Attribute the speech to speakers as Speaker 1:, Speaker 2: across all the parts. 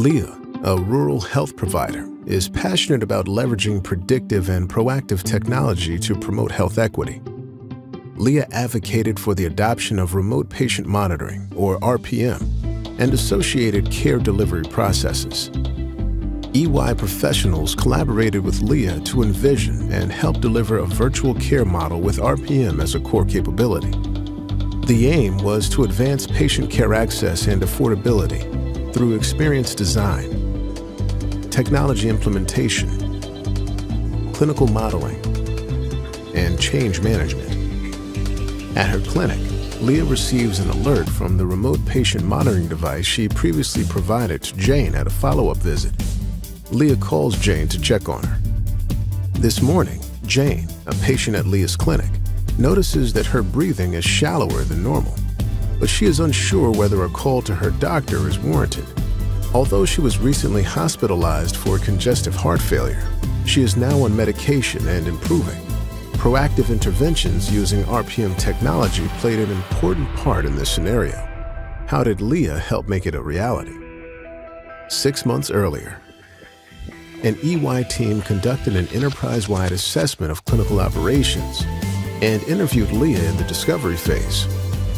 Speaker 1: Leah, a rural health provider, is passionate about leveraging predictive and proactive technology to promote health equity. Leah advocated for the adoption of remote patient monitoring, or RPM, and associated care delivery processes. EY professionals collaborated with Leah to envision and help deliver a virtual care model with RPM as a core capability. The aim was to advance patient care access and affordability through experience design, technology implementation, clinical modeling, and change management. At her clinic, Leah receives an alert from the remote patient monitoring device she previously provided to Jane at a follow-up visit. Leah calls Jane to check on her. This morning, Jane, a patient at Leah's clinic, notices that her breathing is shallower than normal, but she is unsure whether a call to her doctor is warranted. Although she was recently hospitalized for congestive heart failure, she is now on medication and improving. Proactive interventions using RPM technology played an important part in this scenario. How did Leah help make it a reality? 6 months earlier, an EY team conducted an enterprise-wide assessment of clinical operations and interviewed Leah in the discovery phase.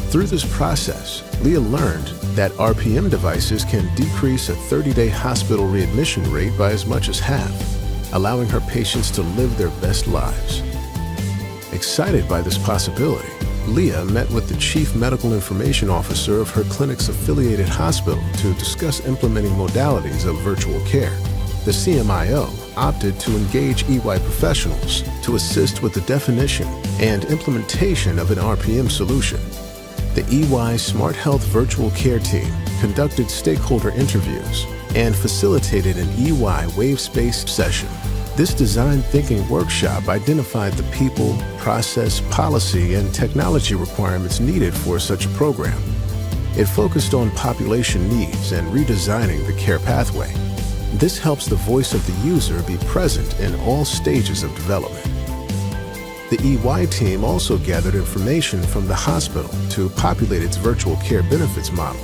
Speaker 1: Through this process, Leah learned that RPM devices can decrease a 30-day hospital readmission rate by as much as half, allowing her patients to live their best lives. Excited by this possibility, Leah met with the Chief Medical Information Officer of her clinic's affiliated hospital to discuss implementing modalities of virtual care. The CMIO opted to engage EY professionals to assist with the definition and implementation of an RPM solution. The EY Smart Health Virtual Care Team conducted stakeholder interviews and facilitated an EY Wave-Space session. This design thinking workshop identified the people, process, policy, and technology requirements needed for such a program. It focused on population needs and redesigning the care pathway. This helps the voice of the user be present in all stages of development. The EY team also gathered information from the hospital to populate its virtual care benefits model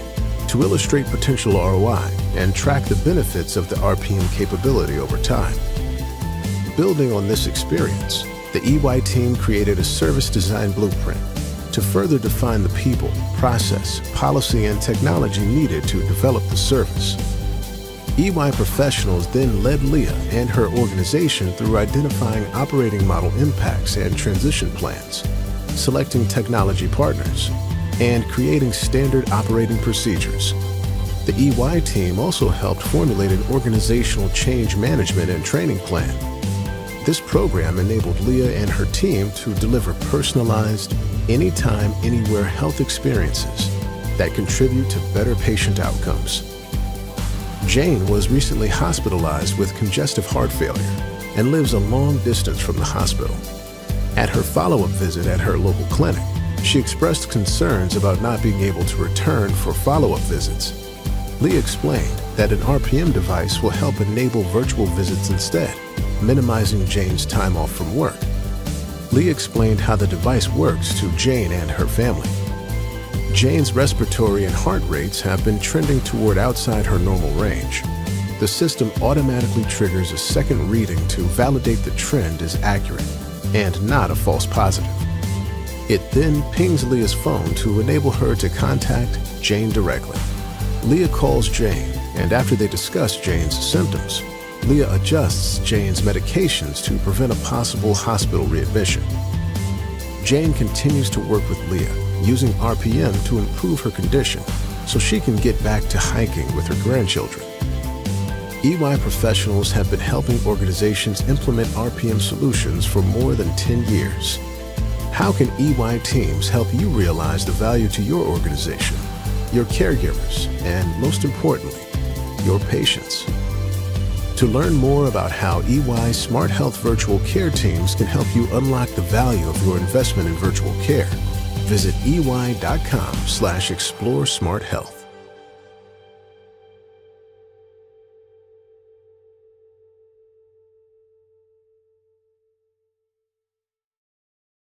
Speaker 1: to illustrate potential ROI and track the benefits of the RPM capability over time. Building on this experience, the EY team created a service design blueprint to further define the people, process, policy, and technology needed to develop the service. EY professionals then led Leah and her organization through identifying operating model impacts and transition plans, selecting technology partners, and creating standard operating procedures. The EY team also helped formulate an organizational change management and training plan. This program enabled Leah and her team to deliver personalized, anytime, anywhere health experiences that contribute to better patient outcomes. Jane was recently hospitalized with congestive heart failure and lives a long distance from the hospital. At her follow-up visit at her local clinic, she expressed concerns about not being able to return for follow-up visits. Leah explained that an RPM device will help enable virtual visits instead, minimizing Jane's time off from work. Leah explained how the device works to Jane and her family. Jane's respiratory and heart rates have been trending toward outside her normal range. The system automatically triggers a second reading to validate the trend is accurate and not a false positive. It then pings Leah's phone to enable her to contact Jane directly. Leah calls Jane, and after they discuss Jane's symptoms, Leah adjusts Jane's medications to prevent a possible hospital readmission. Jane continues to work with Leah, using RPM to improve her condition so she can get back to hiking with her grandchildren. EY professionals have been helping organizations implement RPM solutions for more than 10 years. How can EY teams help you realize the value to your organization, your caregivers, and most importantly, your patients? To learn more about how EY Smart Health Virtual Care teams can help you unlock the value of your investment in virtual care, visit ey.com/explore smart health.